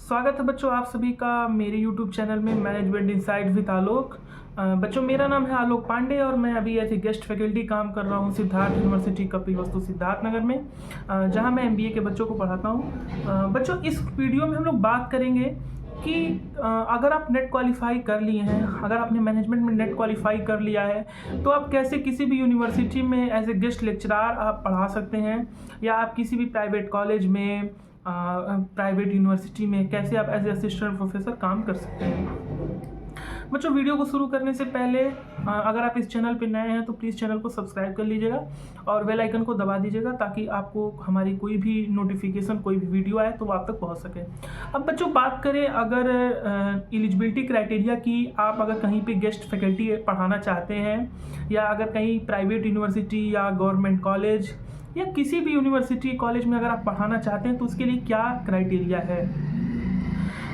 स्वागत है बच्चों आप सभी का मेरे YouTube चैनल में मैनेजमेंट इनसाइट विद आलोक। बच्चों मेरा नाम है आलोक पांडे और मैं अभी एज ए गेस्ट फैकल्टी काम कर रहा हूँ सिद्धार्थ यूनिवर्सिटी कपिलवस्तु सिद्धार्थनगर में, जहाँ मैं MBA के बच्चों को पढ़ाता हूँ। बच्चों इस वीडियो में हम लोग बात करेंगे कि अगर आप नेट क्वालिफाई कर लिए हैं, अगर आपने मैनेजमेंट में नेट क्वालिफाई कर लिया है तो आप कैसे किसी भी यूनिवर्सिटी में एज ए गेस्ट लेक्चरार आप पढ़ा सकते हैं, या आप किसी भी प्राइवेट कॉलेज में प्राइवेट यूनिवर्सिटी में कैसे आप एज ए असिस्टेंट प्रोफेसर काम कर सकते हैं। बच्चों वीडियो को शुरू करने से पहले अगर आप इस चैनल पे नए हैं तो प्लीज़ चैनल को सब्सक्राइब कर लीजिएगा और बेल आइकन को दबा दीजिएगा ताकि आपको हमारी कोई भी नोटिफिकेशन, कोई भी वीडियो आए तो वो आप तक पहुंच सके। अब बच्चों बात करें अगर एलिजिबिलिटी क्राइटेरिया की, आप अगर कहीं पे गेस्ट फैकल्टी पढ़ाना चाहते हैं या अगर कहीं प्राइवेट यूनिवर्सिटी या गवर्नमेंट कॉलेज या किसी भी यूनिवर्सिटी कॉलेज में अगर आप पढ़ाना चाहते हैं तो उसके लिए क्या क्राइटेरिया है।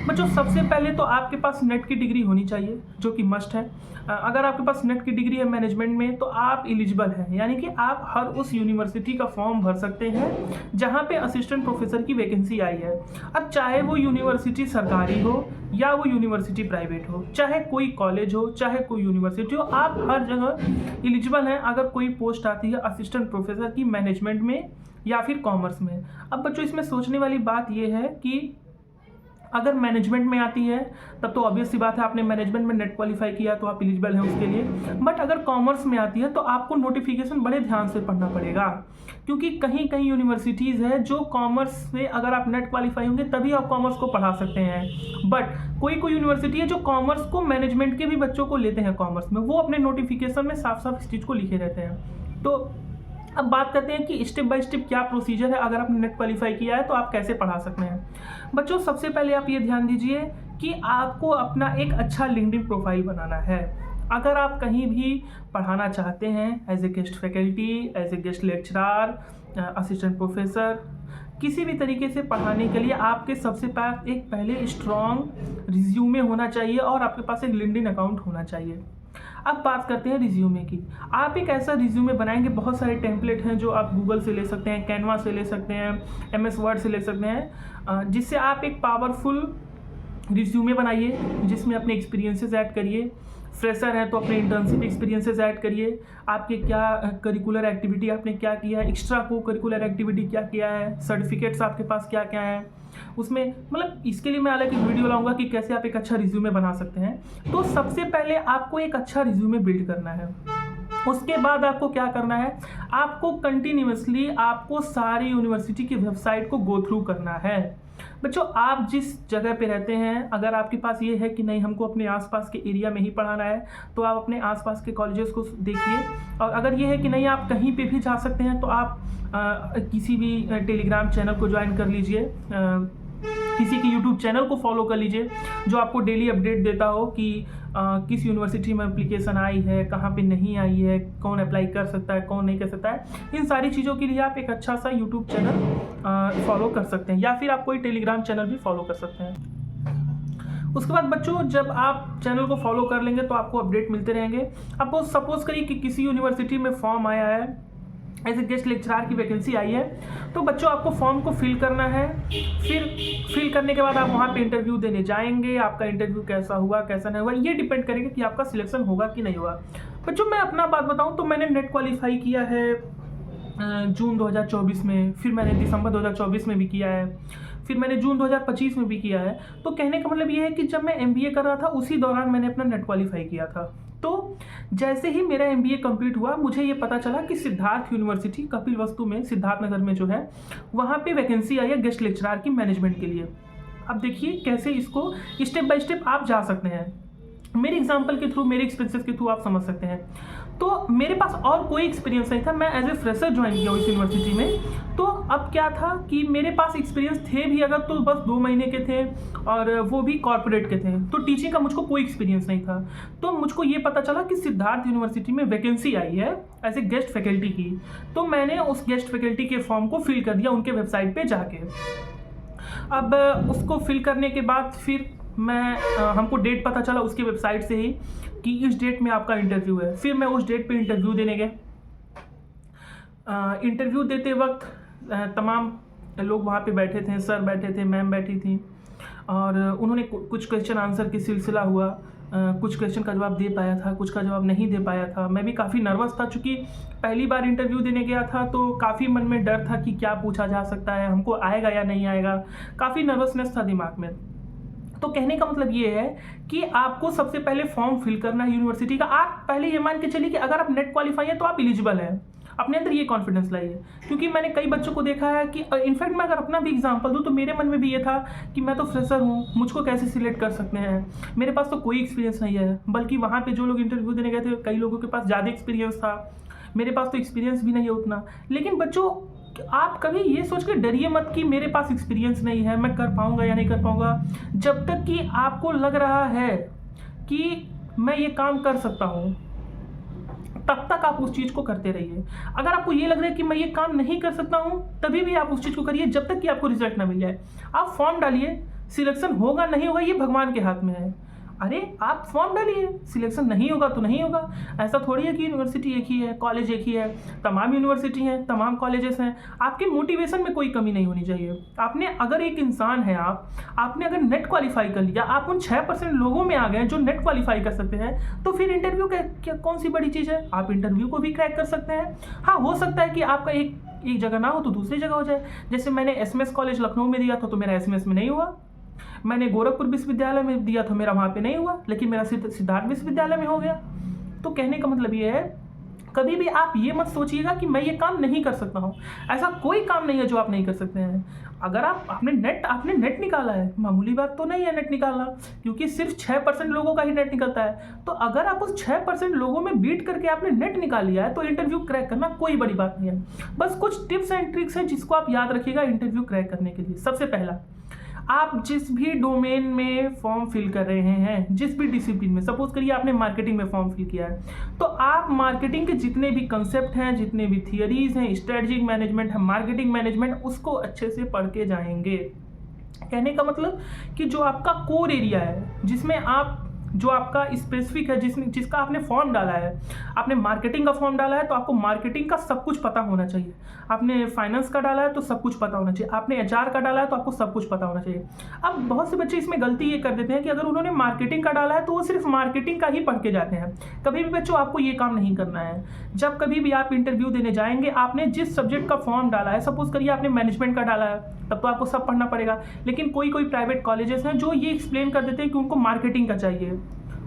बच्चों सबसे पहले तो आपके पास नेट की डिग्री होनी चाहिए जो कि मस्ट है। अगर आपके पास नेट की डिग्री है मैनेजमेंट में तो आप एलिजिबल हैं, यानी कि आप हर उस यूनिवर्सिटी का फॉर्म भर सकते हैं जहां पे असिस्टेंट प्रोफेसर की वैकेंसी आई है। अब चाहे वो यूनिवर्सिटी सरकारी हो या वो यूनिवर्सिटी प्राइवेट हो, चाहे कोई कॉलेज हो चाहे कोई यूनिवर्सिटी हो, आप हर जगह एलिजिबल हैं अगर कोई पोस्ट आती है असिस्टेंट प्रोफेसर की मैनेजमेंट में या फिर कॉमर्स में। अब बच्चों इसमें सोचने वाली बात यह है कि अगर मैनेजमेंट में आती है तब तो ऑब्वियस सी बात है, आपने मैनेजमेंट में नेट क्वालिफाई किया तो आप एलिजिबल हैं उसके लिए। बट अगर कॉमर्स में आती है तो आपको नोटिफिकेशन बड़े ध्यान से पढ़ना पड़ेगा, क्योंकि कहीं कहीं यूनिवर्सिटीज़ है जो कॉमर्स में अगर आप नेट क्वालिफाई होंगे तभी आप कॉमर्स को पढ़ा सकते हैं। बट कोई कोई यूनिवर्सिटी है जो कॉमर्स को मैनेजमेंट के भी बच्चों को लेते हैं कॉमर्स में, वो अपने नोटिफिकेशन में साफ साफ इस चीज़ को लिखे रहते हैं। तो अब बात करते हैं कि स्टेप बाय स्टेप क्या प्रोसीजर है, अगर आपने नेट क्वालिफाई किया है तो आप कैसे पढ़ा सकते हैं। बच्चों सबसे पहले आप ये ध्यान दीजिए कि आपको अपना एक अच्छा लिंक्डइन प्रोफाइल बनाना है। अगर आप कहीं भी पढ़ाना चाहते हैं as a guest faculty, as a guest lecturer, assistant professor, किसी भी तरीके से पढ़ाने के लिए आपके सबसे पास एक पहले स्ट्रॉन्ग रिज्यूमे होना चाहिए और आपके पास एक लिंक्डइन अकाउंट होना चाहिए। अब बात करते हैं रिज्यूमे की। आप एक ऐसा रिज्यूमे बनाएंगे, बहुत सारे टेम्पलेट हैं जो आप गूगल से ले सकते हैं, कैनवा से ले सकते हैं, MS वर्ड से ले सकते हैं, जिससे आप एक पावरफुल रिज्यूमे बनाइए जिसमें अपने एक्सपीरियंसेस ऐड करिए। फ्रेशर हैं तो अपने इंटर्नशिप एक्सपीरियंसेस ऐड करिए, आपके क्या करिकुलर एक्टिविटी आपने क्या किया है, एक्स्ट्रा को करिकुलर एक्टिविटी क्या किया है, सर्टिफिकेट्स आपके पास क्या क्या है उसमें। मतलब इसके लिए मैं अलग एक वीडियो लाऊंगा कि कैसे आप एक अच्छा रिज्यूमे बना सकते हैं। तो सबसे पहले आपको एक अच्छा रिज्यूमे बिल्ड करना है। उसके बाद आपको क्या करना है, आपको कंटिन्यूअसली आपको सारी यूनिवर्सिटी की वेबसाइट को गो थ्रू करना है। बच्चों आप जिस जगह पे रहते हैं, अगर आपके पास ये है कि नहीं हमको अपने आसपास के एरिया में ही पढ़ाना है तो आप अपने आसपास के कॉलेजेस को देखिए, और अगर ये है कि नहीं आप कहीं पे भी जा सकते हैं तो आप किसी भी टेलीग्राम चैनल को ज्वाइन कर लीजिए, किसी की यूट्यूब चैनल को फॉलो कर लीजिए जो आपको डेली अपडेट देता हो कि किस यूनिवर्सिटी में एप्लीकेशन आई है, कहाँ पे नहीं आई है, कौन अप्लाई कर सकता है, कौन नहीं कर सकता है। इन सारी चीज़ों के लिए आप एक अच्छा सा यूट्यूब चैनल फॉलो कर सकते हैं, या फिर आप कोई टेलीग्राम चैनल भी फॉलो कर सकते हैं। उसके बाद बच्चों जब आप चैनल को फॉलो कर लेंगे तो आपको अपडेट मिलते रहेंगे। अब सपोज करिए कि किसी यूनिवर्सिटी में फॉर्म आया है, एज ए गेस्ट लेक्चरार की वैकेंसी आई है, तो बच्चों आपको फॉर्म को फिल करना है। फिर फिल करने के बाद आप वहाँ पे इंटरव्यू देने जाएंगे। आपका इंटरव्यू कैसा हुआ कैसा नहीं हुआ ये डिपेंड करेगा कि आपका सिलेक्शन होगा कि नहीं होगा। बच्चों मैं अपना बात बताऊँ तो मैंने नेट क्वालिफाई किया है जून 2024 में, फिर मैंने दिसंबर 2024 में भी किया है, फिर मैंने जून 2025 में भी किया है। तो कहने का मतलब ये है कि जब मैं MBA कर रहा था उसी दौरान मैंने अपना नेट क्वालिफाई किया था। तो जैसे ही मेरा MBA कंप्लीट हुआ मुझे ये पता चला कि सिद्धार्थ यूनिवर्सिटी कपिलवस्तु में सिद्धार्थनगर में जो है वहाँ पे वैकेंसी आई है गेस्ट लेक्चरार की मैनेजमेंट के लिए। अब देखिए कैसे इसको स्टेप बाय स्टेप आप जा सकते हैं। मेरे एग्जाम्पल के थ्रू, मेरे एक्सपीरियंसेस के थ्रू आप समझ सकते हैं। तो मेरे पास और कोई एक्सपीरियंस नहीं था, मैं एज ए फ्रेशर ज्वाइन किया इस यूनिवर्सिटी में। तो अब क्या था कि मेरे पास एक्सपीरियंस थे भी अगर तो बस 2 महीने के थे, और वो भी कॉर्पोरेट के थे, तो टीचिंग का मुझको कोई एक्सपीरियंस नहीं था। तो मुझको ये पता चला कि सिद्धार्थ यूनिवर्सिटी में वैकेंसी आई है एज ए गेस्ट फैकल्टी की, तो मैंने उस गेस्ट फैकल्टी के फॉर्म को फिल कर दिया उनके वेबसाइट पर जाके। अब उसको फिल करने के बाद फिर हमको डेट पता चला उसके वेबसाइट से ही कि इस डेट में आपका इंटरव्यू है। फिर मैं उस डेट पे इंटरव्यू देने गए। इंटरव्यू देते वक्त तमाम लोग वहाँ पे बैठे थे, सर बैठे थे, मैम बैठी थी, और उन्होंने कुछ क्वेश्चन आंसर की सिलसिला हुआ, कुछ क्वेश्चन का जवाब दे पाया था, कुछ का जवाब नहीं दे पाया था। मैं भी काफ़ी नर्वस था, चूँकि पहली बार इंटरव्यू देने गया था, तो काफ़ी मन में डर था कि क्या पूछा जा सकता है, हमको आएगा या नहीं आएगा, काफ़ी नर्वसनेस था दिमाग में। तो कहने का मतलब ये है कि आपको सबसे पहले फॉर्म फिल करना है यूनिवर्सिटी का। आप पहले ये मान के चलिए कि अगर आप नेट क्वालिफाई है तो आप एलिजिबल हैं, अपने अंदर ये कॉन्फिडेंस लाइए। क्योंकि मैंने कई बच्चों को देखा है कि इनफैक्ट मैं अगर अपना भी एग्जांपल दूं तो मेरे मन में भी ये था कि मैं तो फ्रेशर हूँ, मुझको कैसे सिलेक्ट कर सकते हैं, मेरे पास तो कोई एक्सपीरियंस नहीं है। बल्कि वहाँ पे जो लोग इंटरव्यू देने गए थे, कई लोगों के पास ज़्यादा एक्सपीरियंस था, मेरे पास तो एक्सपीरियंस भी नहीं है उतना। लेकिन बच्चों, आप कभी ये सोच के डरिए मत कि मेरे पास एक्सपीरियंस नहीं है, मैं कर पाऊँगा या नहीं कर पाऊँगा। जब तक कि आपको लग रहा है कि मैं ये काम कर सकता हूँ, तब तक आप उस चीज़ को करते रहिए। अगर आपको ये लग रहा है कि मैं ये काम नहीं कर सकता हूँ, तभी भी आप उस चीज़ को करिए जब तक कि आपको रिजल्ट ना मिल जाए। आप फॉर्म डालिए, सिलेक्शन होगा नहीं होगा ये भगवान के हाथ में है। अरे आप फॉर्म डालिए, सिलेक्शन नहीं होगा तो नहीं होगा। ऐसा थोड़ी है कि यूनिवर्सिटी एक ही है, कॉलेज एक ही है, तमाम यूनिवर्सिटी हैं, तमाम कॉलेजेस हैं। आपके मोटिवेशन में कोई कमी नहीं होनी चाहिए। आपने अगर एक इंसान है, आपने अगर नेट क्वालिफाई कर लिया, आप उन 6% लोगों में आ गए जो नेट क्वालिफाई कर सकते हैं, तो फिर इंटरव्यू क्या कौन सी बड़ी चीज़ है। आप इंटरव्यू को भी क्रैक कर सकते हैं। हाँ, हो सकता है कि आपका एक जगह ना हो तो दूसरी जगह हो जाए। जैसे मैंने SMS कॉलेज लखनऊ में दिया था तो मेरा SMS में नहीं हुआ। मैंने गोरखपुर विश्वविद्यालय में दिया था, मेरा वहाँ पे नहीं हुआ, लेकिन मेरा सिद्धार्थ विश्वविद्यालय में हो गया। तो कहने का मतलब ये है, कभी भी आप ये मत सोचिएगा कि मैं ये काम नहीं कर सकता हूँ। ऐसा कोई काम नहीं है जो आप नहीं कर सकते हैं। अगर आपने नेट निकाला है, मामूली बात तो नहीं है नेट निकालना, क्योंकि सिर्फ 6% लोगों का ही नेट निकलता है। तो अगर आप उस 6% लोगों में बीट करके आपने नेट निकाल लिया है, तो इंटरव्यू क्रैक करना कोई बड़ी बात नहीं है। बस कुछ टिप्स एंड ट्रिक्स हैं जिसको आप याद रखिएगा इंटरव्यू क्रैक करने के लिए। सबसे पहला, आप जिस भी डोमेन में फॉर्म फिल कर रहे हैं, जिस भी डिसिप्लिन में, सपोज करिए आपने मार्केटिंग में फॉर्म फिल किया है, तो आप मार्केटिंग के जितने भी कंसेप्ट हैं, जितने भी थियरीज हैं, स्ट्रेटजिक मैनेजमेंट है, मार्केटिंग मैनेजमेंट, उसको अच्छे से पढ़ के जाएंगे। कहने का मतलब कि जो आपका कोर एरिया है, जिसमें आप, जो आपका स्पेसिफिक है, जिसका आपने फॉर्म डाला है, आपने मार्केटिंग का फॉर्म डाला है तो आपको मार्केटिंग का सब कुछ पता होना चाहिए। आपने फाइनेंस का डाला है तो सब कुछ पता होना चाहिए। आपने HR का डाला है तो आपको सब कुछ पता होना चाहिए। अब बहुत से बच्चे इसमें गलती ये कर देते हैं कि अगर उन्होंने मार्केटिंग का डाला है तो वो सिर्फ मार्केटिंग का ही पढ़ के जाते हैं। कभी भी बच्चों आपको ये काम नहीं करना है। जब कभी भी आप इंटरव्यू देने जाएंगे, आपने जिस सब्जेक्ट का फॉर्म डाला है, सपोज करिए आपने मैनेजमेंट का डाला है, तब तो आपको सब पढ़ना पड़ेगा। लेकिन कोई प्राइवेट कॉलेजेस हैं जो ये एक्सप्लेन कर देते हैं कि उनको मार्केटिंग का चाहिए,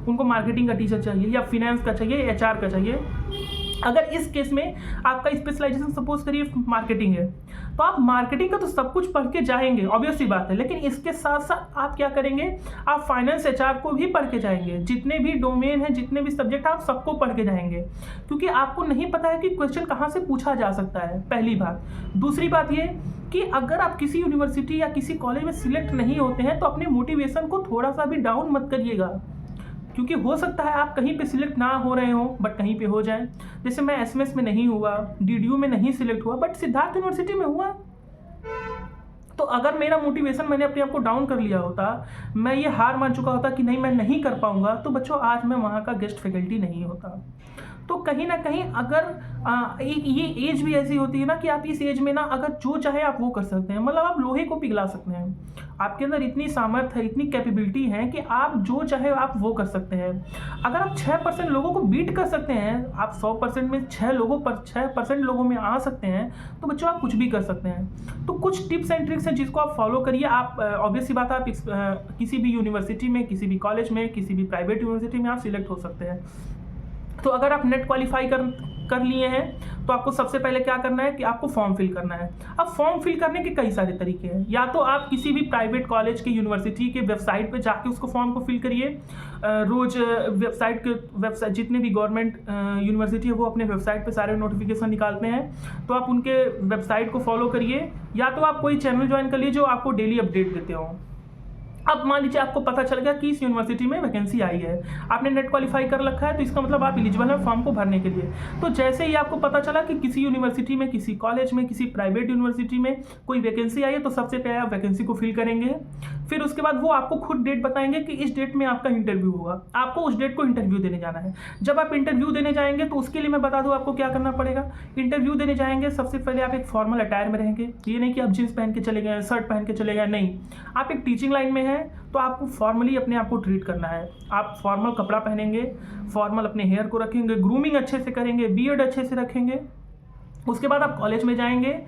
उनको मार्केटिंग का टीचर चाहिए, या फिनेंस का चाहिए, HR का चाहिए। अगर इस केस में आपका स्पेशलाइजेशन सपोज करिए मार्केटिंग है, तो आप मार्केटिंग का तो सब कुछ पढ़ के जाएंगे, ऑब्वियस सी बात है। लेकिन इसके साथ साथ आप क्या करेंगे, आप फाइनेंस HR को भी पढ़ के जाएंगे। जितने भी डोमेन हैं, जितने भी सब्जेक्ट, आप सबको पढ़ के जाएंगे, क्योंकि आपको नहीं पता है कि क्वेश्चन कहाँ से पूछा जा सकता है, पहली बात। दूसरी बात ये कि अगर आप किसी यूनिवर्सिटी या किसी कॉलेज में सिलेक्ट नहीं होते हैं, तो अपने मोटिवेशन को थोड़ा सा भी डाउन मत करिएगा, क्योंकि हो सकता है आप कहीं पे सिलेक्ट ना हो रहे हो, बट कहीं पे हो जाए। जैसे मैं SMS में नहीं हुआ, DDU में नहीं सिलेक्ट हुआ, बट सिद्धार्थ यूनिवर्सिटी में हुआ। तो अगर मेरा मोटिवेशन, मैंने अपने आप को डाउन कर लिया होता, मैं ये हार मान चुका होता कि नहीं मैं नहीं कर पाऊंगा, तो बच्चों आज मैं वहाँ का गेस्ट फैकल्टी नहीं होता। तो कहीं ना कहीं अगर ये एज भी ऐसी होती है ना कि आप इस एज में ना अगर जो चाहे आप वो कर सकते हैं, मतलब आप लोहे को पिघला सकते हैं। आपके अंदर इतनी सामर्थ्य है, इतनी कैपेबिलिटी है कि आप जो चाहे आप वो कर सकते हैं। अगर आप 6% लोगों को बीट कर सकते हैं, आप 100% में 6% लोगों में आ सकते हैं, तो बच्चों आप कुछ भी कर सकते हैं। तो कुछ टिप्स एंड ट्रिक्स हैं जिसको आप फॉलो करिए। आप ऑब्वियस सी बात है, आप किसी भी यूनिवर्सिटी में, किसी भी कॉलेज में, किसी भी प्राइवेट यूनिवर्सिटी में आप सिलेक्ट हो सकते हैं। तो अगर आप नेट क्वालिफाई कर लिए हैं, तो आपको सबसे पहले क्या करना है कि आपको फॉर्म फिल करना है। अब फॉर्म फिल करने के कई सारे तरीके हैं। या तो आप किसी भी प्राइवेट कॉलेज के, यूनिवर्सिटी के वेबसाइट पे जाके उसको फॉर्म को फिल करिए। रोज वेबसाइट जितने भी गवर्नमेंट यूनिवर्सिटी है वो अपने वेबसाइट पे सारे नोटिफिकेशन निकालते हैं, तो आप उनके वेबसाइट को फॉलो करिए। या तो आप कोई चैनल ज्वाइन कर लीजिए जो आपको डेली अपडेट देते हो। अब मान लीजिए आपको पता चल गया कि इस यूनिवर्सिटी में वैकेंसी आई है, आपने नेट क्वालिफाई कर रखा है, तो इसका मतलब आप एलिजिबल हैं फॉर्म को भरने के लिए। तो जैसे ही आपको पता चला कि किसी यूनिवर्सिटी में, किसी कॉलेज में, किसी प्राइवेट यूनिवर्सिटी में कोई वैकेंसी आई है, तो सबसे पहले आप वैकेंसी को फिल करेंगे। फिर उसके बाद वो आपको खुद डेट बताएंगे कि इस डेट में आपका इंटरव्यू होगा, आपको उस डेट को इंटरव्यू देने जाना है। जब आप इंटरव्यू देने जाएंगे तो उसके लिए मैं बता दूं आपको क्या करना पड़ेगा। इंटरव्यू देने जाएंगे सबसे पहले आप एक फॉर्मल अटायर में रहेंगे, ये नहीं कि आप जींस पहन के चले गए, शर्ट पहन के चले गए, नहीं। आप एक टीचिंग लाइन में हैं तो आपको फॉर्मली अपने आप को ट्रीट करना है। आप फॉर्मल कपड़ा पहनेंगे, फॉर्मल अपने हेयर को रखेंगे, ग्रूमिंग अच्छे से करेंगे, बियर्ड अच्छे से रखेंगे। उसके बाद आप कॉलेज में जाएंगे,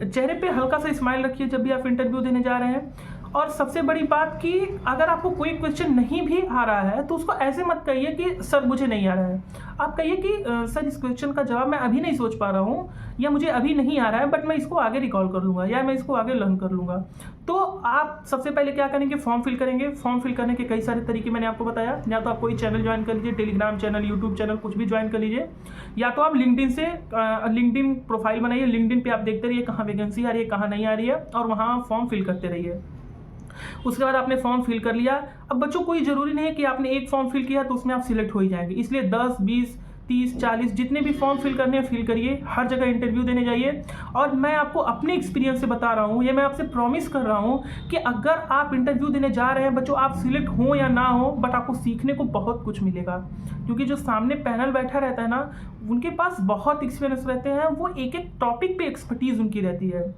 चेहरे पे हल्का सा स्माइल रखिए जब भी आप इंटरव्यू देने जा रहे हैं। और सबसे बड़ी बात कि अगर आपको कोई क्वेश्चन नहीं भी आ रहा है तो उसको ऐसे मत कहिए कि सर मुझे नहीं आ रहा है। आप कहिए कि सर इस क्वेश्चन का जवाब मैं अभी नहीं सोच पा रहा हूँ, या मुझे अभी नहीं आ रहा है, बट मैं इसको आगे रिकॉल कर लूँगा या मैं इसको आगे लर्न कर लूँगा। तो आप सबसे पहले क्या करेंगे, फॉर्म फिल करेंगे। फॉर्म फिल करने के कई सारे तरीके मैंने आपको बताया। या तो आप कोई चैनल ज्वाइन कर लीजिए, टेलीग्राम चैनल, यूट्यूब चैनल, कुछ भी ज्वाइन कर लीजिए। या तो आप लिंक्डइन प्रोफाइल बनाइए, लिंक्डइन पे आप देखते रहिए कहाँ वैकेंसी आ रही है, कहाँ नहीं आ रही है, और वहाँ फॉर्म फिल करते रहिए। उसके बाद आपने फॉर्म फिल कर लिया। अब बच्चों कोई ज़रूरी नहीं है कि आपने एक फॉर्म फिल किया तो उसमें आप सिलेक्ट हो ही जाएंगे, इसलिए 10, 20, 30, 40 जितने भी फॉर्म फिल करने हैं फिल करिए। हर जगह इंटरव्यू देने जाइए। और मैं आपको अपने एक्सपीरियंस से बता रहा हूँ, ये मैं आपसे प्रॉमिस कर रहा हूँ कि अगर आप इंटरव्यू देने जा रहे हैं बच्चों, आप सिलेक्ट हो या ना हो, बट आपको सीखने को बहुत कुछ मिलेगा। क्योंकि जो सामने पैनल बैठा रहता है ना, उनके पास बहुत एक्सपीरियंस रहते हैं, वो एक एक टॉपिक पे एक्सपर्टीज़ उनकी रहती है।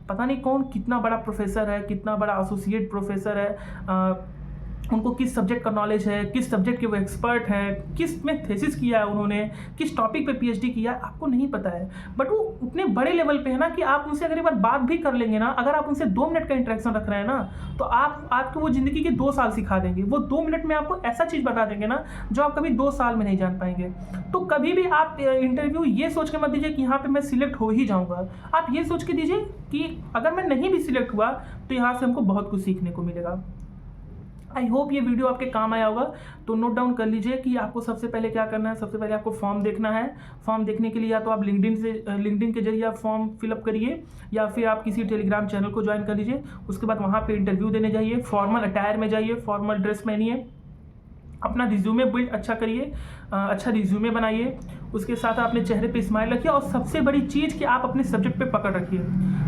पता नहीं कौन कितना बड़ा प्रोफेसर है, कितना बड़ा एसोसिएट प्रोफेसर है, उनको किस सब्जेक्ट का नॉलेज है, किस सब्जेक्ट के वो एक्सपर्ट हैं, किस में थेसिस किया है उन्होंने, किस टॉपिक पे पीएचडी किया है, आपको नहीं पता है। बट वो उतने बड़े लेवल पे है ना कि आप उनसे अगर एक बार बात भी कर लेंगे ना, अगर आप उनसे 2 मिनट का इंटरेक्शन रख रहे हैं ना, तो आपको वो ज़िंदगी के 2 साल सिखा देंगे। वो 2 मिनट में आपको ऐसा चीज़ बता देंगे ना जो आप कभी 2 साल में नहीं जान पाएंगे। तो कभी भी आप इंटरव्यू ये सोच के मत दीजिए कि यहाँ पर मैं सिलेक्ट हो ही जाऊँगा। आप ये सोच के दीजिए कि अगर मैं नहीं भी सिलेक्ट हुआ तो यहाँ से हमको बहुत कुछ सीखने को मिलेगा। आई होप ये वीडियो आपके काम आया होगा। तो नोट डाउन कर लीजिए कि आपको सबसे पहले क्या करना है। सबसे पहले आपको फॉर्म देखना है। फॉर्म देखने के लिए या तो आप लिंक्डइन के जरिए आप फॉर्म फिलअप करिए, या फिर आप किसी टेलीग्राम चैनल को ज्वाइन कर लीजिए। उसके बाद वहाँ पे इंटरव्यू देने जाइए, फॉर्मल अटायर में जाइए, फॉर्मल ड्रेस पहनिए, अपना रिज्यूमे बिल्ड अच्छा करिए, अच्छा रिज्यूमे बनाइए। उसके साथ अपने चेहरे पे स्माइल रखिए। और सबसे बड़ी चीज़ कि आप अपने सब्जेक्ट पे पकड़ रखिए।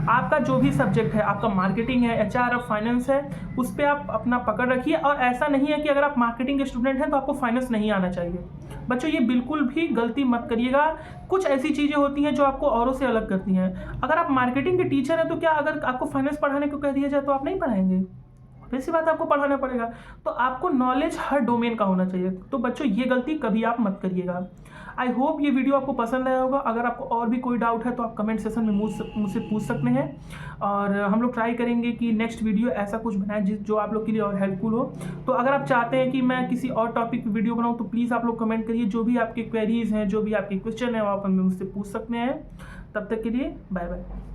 आपका जो भी सब्जेक्ट है, आपका मार्केटिंग है, एचआर, फाइनेंस है, उस पर आप अपना पकड़ रखिए। और ऐसा नहीं है कि अगर आप मार्केटिंग के स्टूडेंट हैं तो आपको फाइनेंस नहीं आना चाहिए। बच्चों ये बिल्कुल भी गलती मत करिएगा। कुछ ऐसी चीज़ें होती हैं जो आपको औरों से अलग करती हैं। अगर आप मार्केटिंग के टीचर हैं तो क्या अगर आपको फाइनेंस पढ़ाने को कह दिया जाए तो आप नहीं पढ़ाएंगे? वैसी बात आपको पढ़ाना पड़ेगा। तो आपको नॉलेज हर डोमेन का होना चाहिए। तो बच्चों ये गलती कभी आप मत करिएगा। आई होप ये वीडियो आपको पसंद आया होगा। अगर आपको और भी कोई डाउट है तो आप कमेंट सेशन में मुझसे पूछ सकते हैं, और हम लोग ट्राई करेंगे कि नेक्स्ट वीडियो ऐसा कुछ बनाएं जो आप लोग के लिए और हेल्पफुल हो। तो अगर आप चाहते हैं कि मैं किसी और टॉपिक पर वीडियो बनाऊँ तो प्लीज़ आप लोग कमेंट करिए। जो भी आपके क्वेरीज हैं, जो भी आपके क्वेश्चन हैं, वो आप मुझसे पूछ सकते हैं। तब तक के लिए बाय बाय।